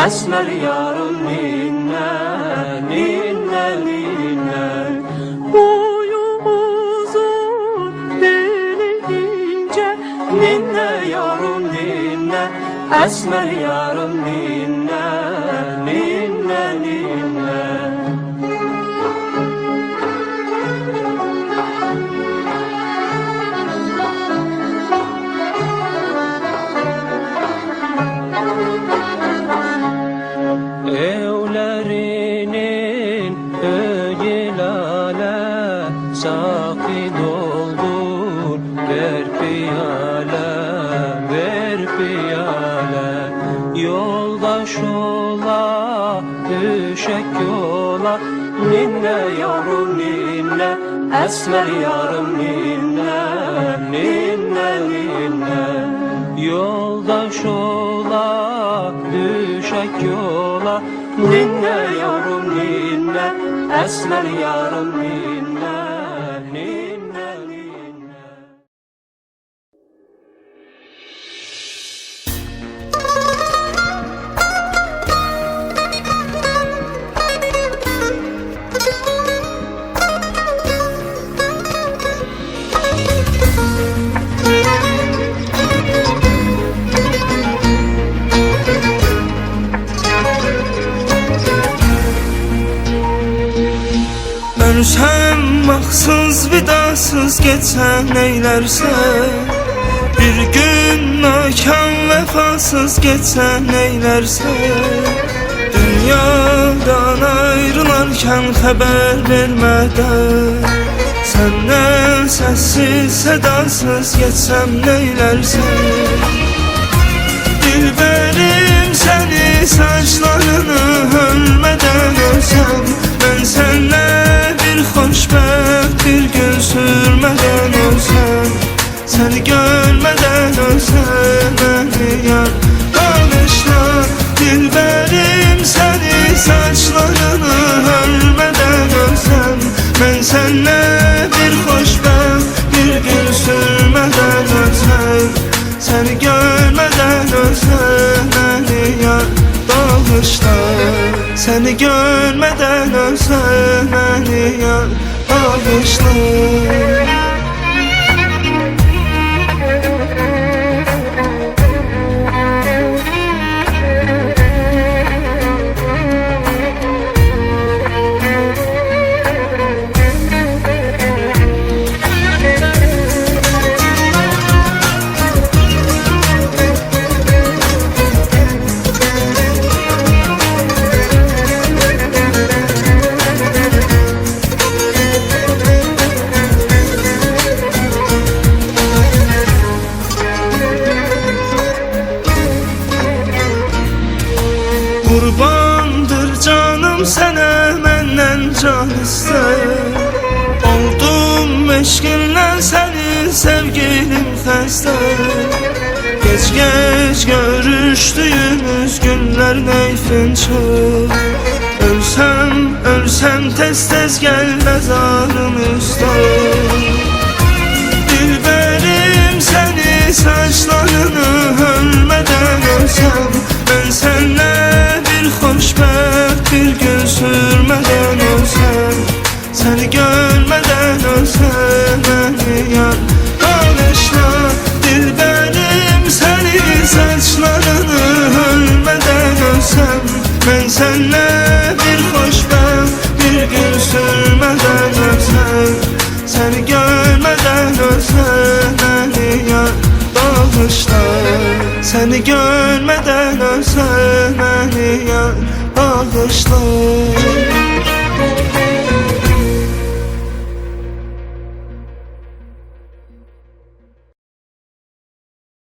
esmer yarım ninne, ninne, ninne. Boyu uzun, beli ince, ninne yarım ninne, esmer yarım ninne, ninne, ninne. Evlerinin ögilale sakı doldur, ver piyale, ver piyale. Yoldaş ola, düşek yola, ninne yavrum ninne, esmer yarım ninne, ninne, ninne. Yoldaş ola, düşek yola, ninne yavrum ninne, esmer yarım ninne, ninne, ninne. Ölsem maksız vidasız geçsem neylersen, bir gün nakan vefasız geçsem neylersen. Dünyadan ayrılarken haber vermeden, senden sessiz sedasız geçsem neylersen. Dilberim seni saçlarını ölmeden ölsem, ben senle bir xoşbəxt bir gün sürmeden ölsem, seni görmeden ölsem beni yar bağışla. Dilberim seni saçlarını ölmeden ölsem, ben senle bir xoşbəxt bir gün sürmeden ölsem, seni görmeden ölsem beni yar bağışla. Seni görmeden ölsem beni yar bağışla. Qurbandır canım sənə məndən can istə. Oldum eşqinlə sənin sevgilim xəstə. Gec-gec görüşdüyümüz günlər neyfin çox. Ölsəm tez-tez gəl məzarım üstə. Dilberim səni saçlarını ölmədən ölsəm, ben senle bir xoşbəxt bir gün sürmeden ölsem, seni görmeden ölsem beni yar bağışla. Dilberim seni saçlarını ölmeden ölsem, ben senle bir xoşbəxt bir gün sürmeden ölsem, seni görmeden ölsem beni yar bağışla. Seni görmeden ölsem beni yar bağışla.